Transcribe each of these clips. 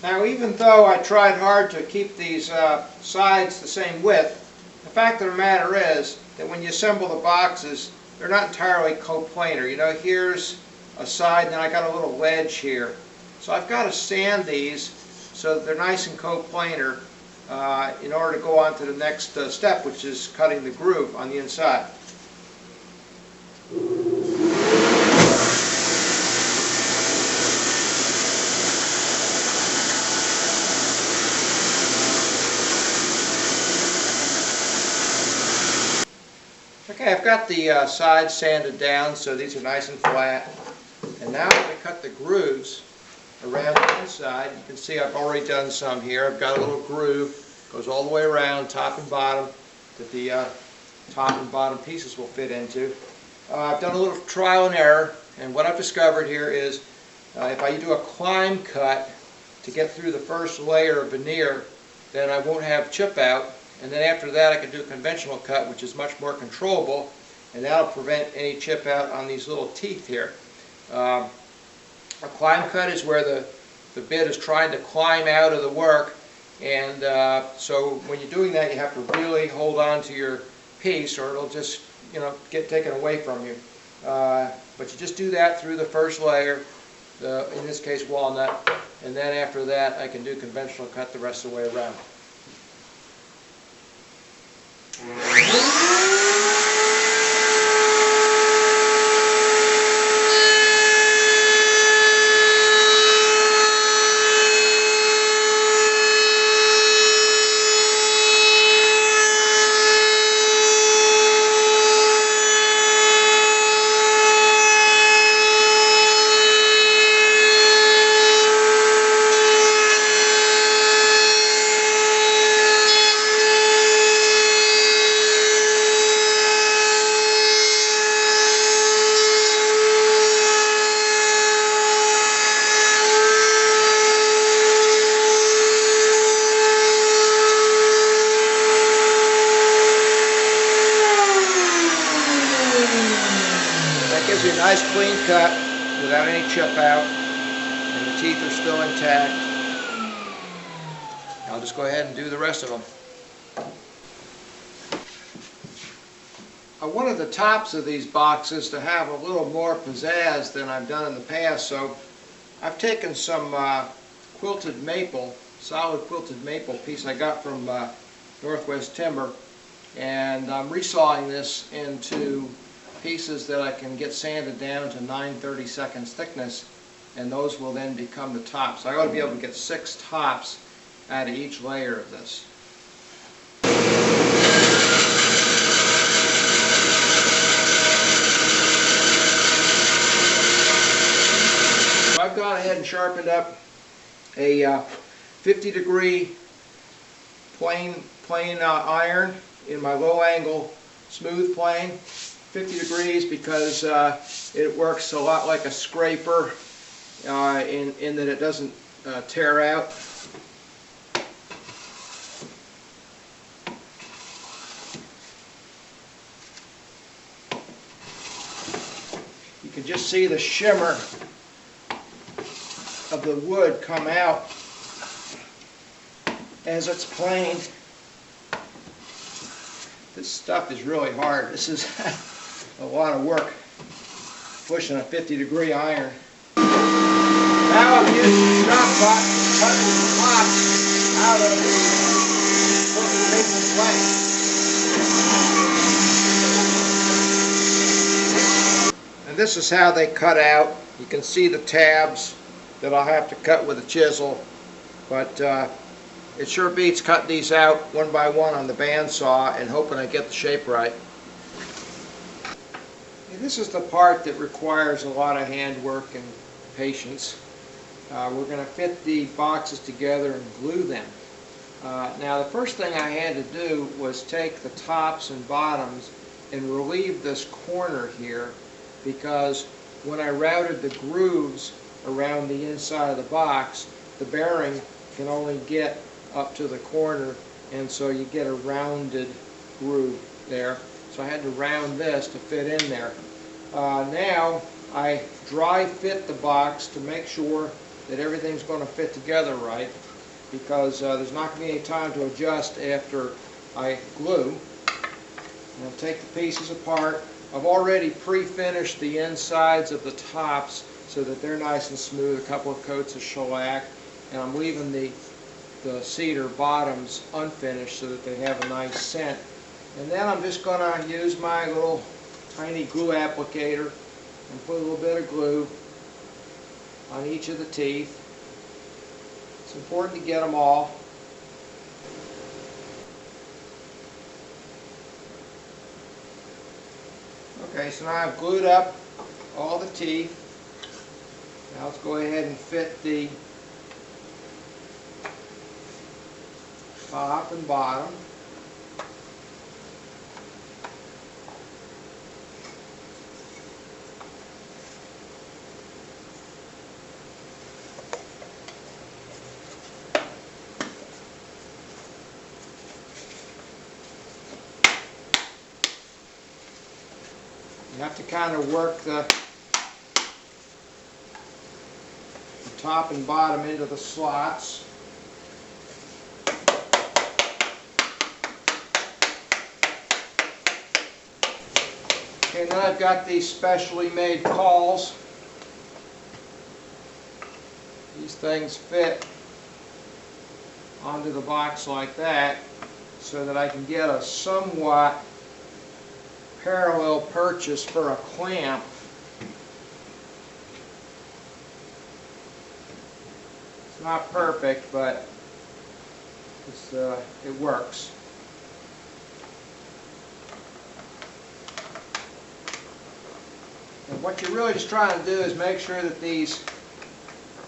Now, even though I tried hard to keep these sides the same width, the fact of the matter is that when you assemble the boxes, they're not entirely coplanar. You know, here's a side and then I got a little wedge here. So I've got to sand these so that they're nice and coplanar in order to go on to the next step, which is cutting the groove on the inside. Okay, I've got the sides sanded down so these are nice and flat. And now I'm going to cut the grooves around the inside. You can see I've already done some here. I've got a little groove, goes all the way around, top and bottom, that the top and bottom pieces will fit into. I've done a little trial and error, and what I've discovered here is if I do a climb cut to get through the first layer of veneer, then I won't have chip out. And then after that I can do a conventional cut, which is much more controllable, and that'll prevent any chip out on these little teeth here. A climb cut is where the bit is trying to climb out of the work, and so when you're doing that you have to really hold on to your piece or it'll just, you know, get taken away from you. But you just do that through the first layer, in this case walnut, and then after that I can do conventional cut the rest of the way around. Gives you a nice clean cut without any chip out, and the teeth are still intact. I'll just go ahead and do the rest of them. I wanted the tops of these boxes to have a little more pizzazz than I've done in the past, so I've taken some quilted maple, solid quilted maple piece I got from Northwest Timber, and I'm resawing this into pieces that I can get sanded down to 9/32 thickness, and those will then become the tops. So I ought to be able to get 6 tops out of each layer of this. So I've gone ahead and sharpened up a 50-degree plane iron in my low angle smooth plane. 50 degrees because it works a lot like a scraper in that it doesn't tear out. You can just see the shimmer of the wood come out as it's planed. This stuff is really hard. This is a lot of work pushing a 50-degree iron. Now I'm using ShopBot to cut the tops out of the maple plank. And this is how they cut out. You can see the tabs that I'll have to cut with a chisel, but it sure beats cutting these out one by one on the bandsaw and hoping I get the shape right. This is the part that requires a lot of handwork and patience. We're going to fit the boxes together and glue them. Now the first thing I had to do was take the tops and bottoms and relieve this corner here, because when I routed the grooves around the inside of the box, the bearing can only get up to the corner, and so you get a rounded groove there. So I had to round this to fit in there. Now I dry fit the box to make sure that everything's going to fit together right, because there's not going to be any time to adjust after I glue. I'll take the pieces apart. I've already pre-finished the insides of the tops so that they're nice and smooth, a couple of coats of shellac, and I'm leaving the cedar bottoms unfinished so that they have a nice scent. And then I'm just going to use my little tiny glue applicator and put a little bit of glue on each of the teeth. It's important to get them all. Okay, so now I've glued up all the teeth. Now let's go ahead and fit the top and bottom. You have to kind of work the top and bottom into the slots. Okay, then I've got these specially made cawls. These things fit onto the box like that so that I can get a somewhat parallel purchase for a clamp. It's not perfect, but it works. And what you're really just trying to do is make sure that these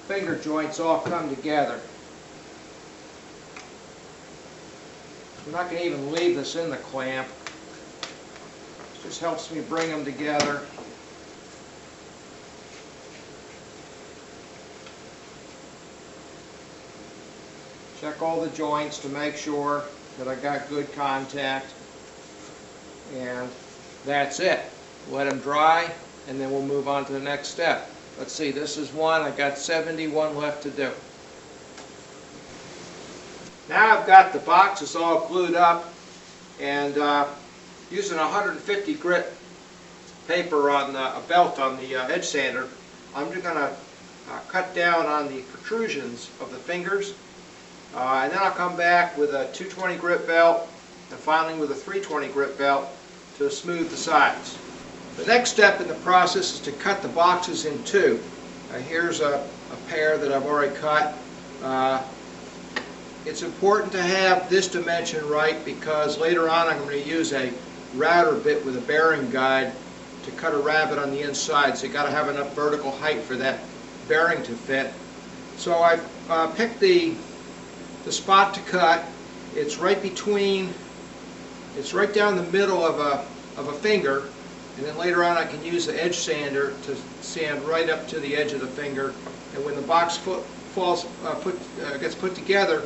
finger joints all come together. I'm not going to even leave this in the clamp. Just helps me bring them together. Check all the joints to make sure that I got good contact. And that's it. Let them dry, and then we'll move on to the next step. Let's see, this is one. I got 71 left to do. Now I've got the boxes all glued up, and using 150 grit paper on a belt on the edge sander, I'm just going to cut down on the protrusions of the fingers, and then I'll come back with a 220 grit belt, and finally with a 320 grit belt to smooth the sides. The next step in the process is to cut the boxes in two. Here's a pair that I've already cut. It's important to have this dimension right, because later on I'm going to use a router bit with a bearing guide to cut a rabbet on the inside, so you've got to have enough vertical height for that bearing to fit. So I've picked the spot to cut. It's right between, it's right down the middle of a finger, and then later on I can use the edge sander to sand right up to the edge of the finger, and when the box gets put together,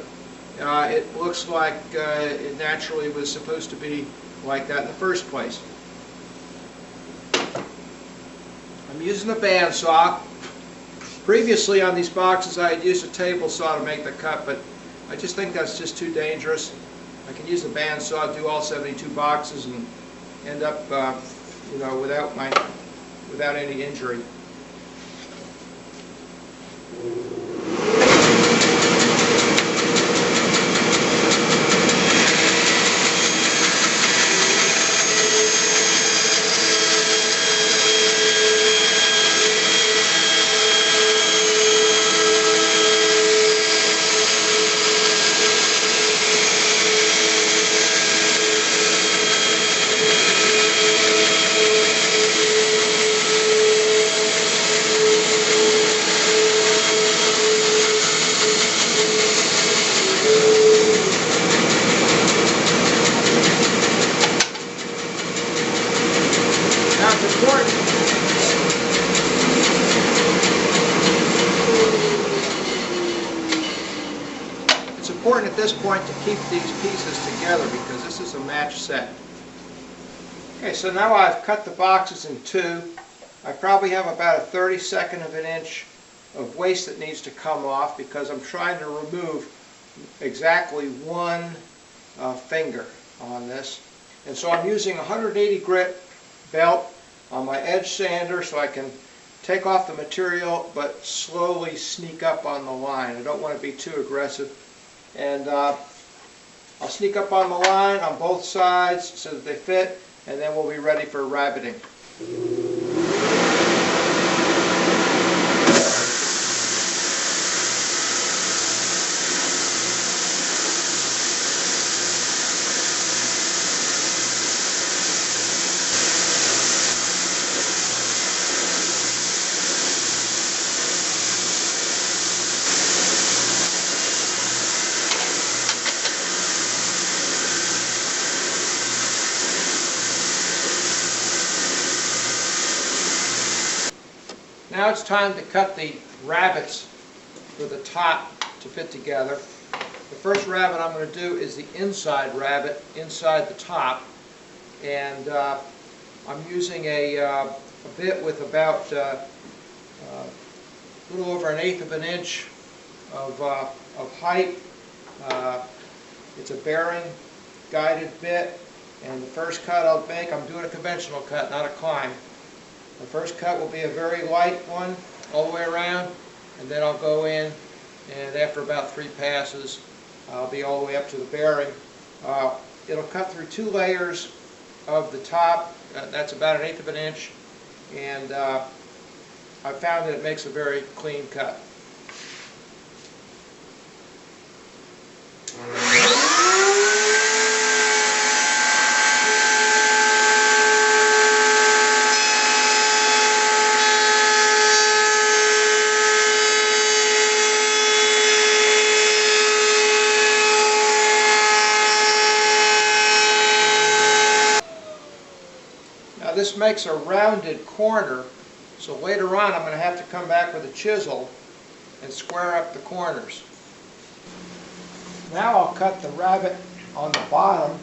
it looks like it naturally was supposed to be like that in the first place. I'm using a bandsaw. Previously on these boxes I had used a table saw to make the cut, but I just think that's just too dangerous. I can use the bandsaw, do all 72 boxes, and end up you know, without any injury. It's important at this point to keep these pieces together because this is a match set. Okay, so now I've cut the boxes in two. I probably have about a 32nd of an inch of waste that needs to come off because I'm trying to remove exactly one finger on this. And so I'm using a 180 grit belt on my edge sander so I can take off the material but slowly sneak up on the line. I don't want to be too aggressive. And I'll sneak up on the line on both sides so that they fit, and then we'll be ready for rabbeting. Now it's time to cut the rabbets for the top to fit together. The first rabbet I'm going to do is the inside rabbet, inside the top. And I'm using a bit with about a little over 1/8 of an inch of height. It's a bearing guided bit. And the first cut I'll make, I'm doing a conventional cut, not a climb. The first cut will be a very light one all the way around, and then I'll go in, and after about 3 passes I'll be all the way up to the bearing. It'll cut through 2 layers of the top. That's about 1/8 of an inch, and I found that it makes a very clean cut. This makes a rounded corner, so later on I'm going to have to come back with a chisel and square up the corners. Now I'll cut the rabbet on the bottom.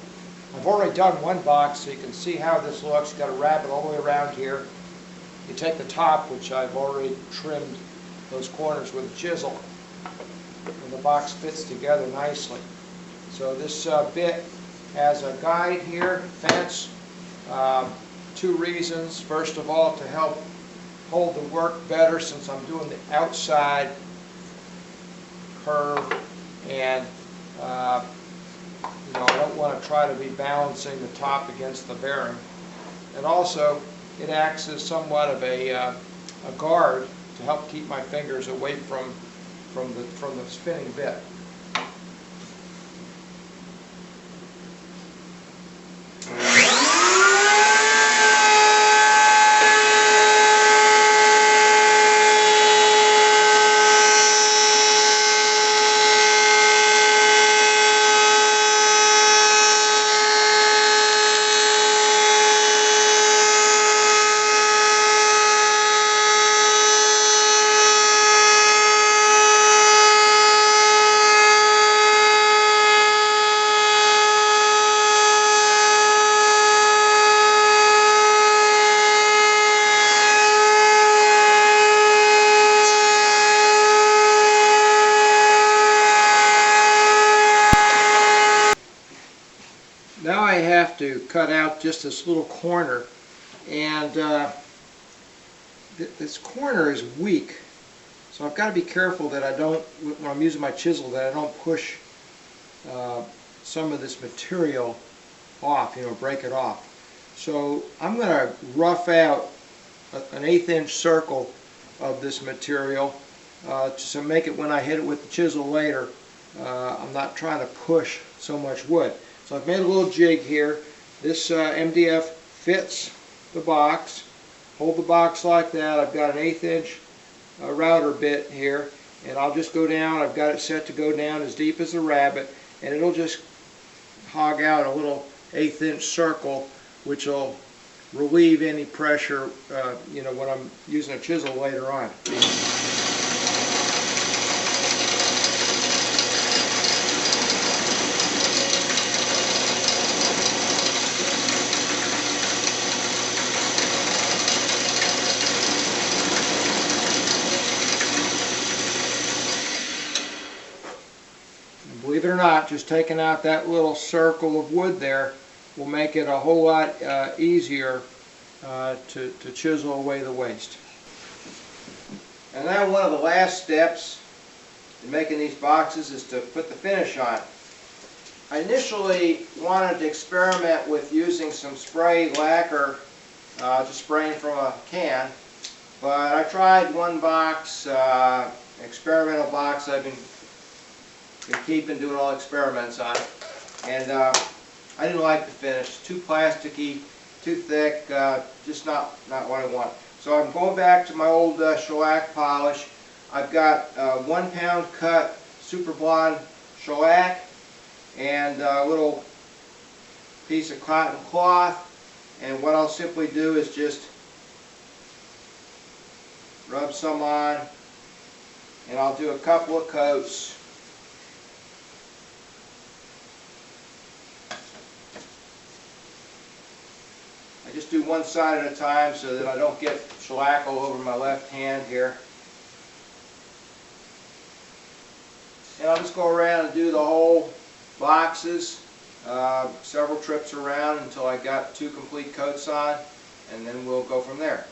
I've already done one box so you can see how this looks. You've got a rabbet all the way around here. You take the top, which I've already trimmed those corners with a chisel, and the box fits together nicely. So this bit has a guide here, fence. 2 reasons. First of all, to help hold the work better since I'm doing the outside curve, and I don't want to try to be balancing the top against the bearing. And also it acts as somewhat of a guard to help keep my fingers away from the spinning bit. Now I have to cut out just this little corner, and this corner is weak, so I've got to be careful that I don't, when I'm using my chisel, that I don't push some of this material off, break it off. So I'm going to rough out an 1/8 inch circle of this material to make it, when I hit it with the chisel later, I'm not trying to push so much wood. So I've made a little jig here. This MDF fits the box. Hold the box like that. I've got an 1/8 inch router bit here, and I'll just go down. I've got it set to go down as deep as the rabbet, and it'll just hog out a little 1/8 inch circle, which will relieve any pressure when I'm using a chisel later on. believe it or not, just taking out that little circle of wood there will make it a whole lot easier to chisel away the waste. And now one of the last steps in making these boxes is to put the finish on. I initially wanted to experiment with using some spray lacquer, just spraying from a can, but I tried one box, experimental box I've been keeping, doing all experiments on, and I didn't like the finish. Too plasticky, too thick, just not what I want. So I'm going back to my old shellac polish. I've got 1 pound cut super blonde shellac and a little piece of cotton cloth, and what I'll simply do is just rub some on, and I'll do a couple of coats. I just do one side at a time so that I don't get shellac all over my left hand here. And I'll just go around and do the whole boxes, several trips around until I got 2 complete coats on, and then we'll go from there.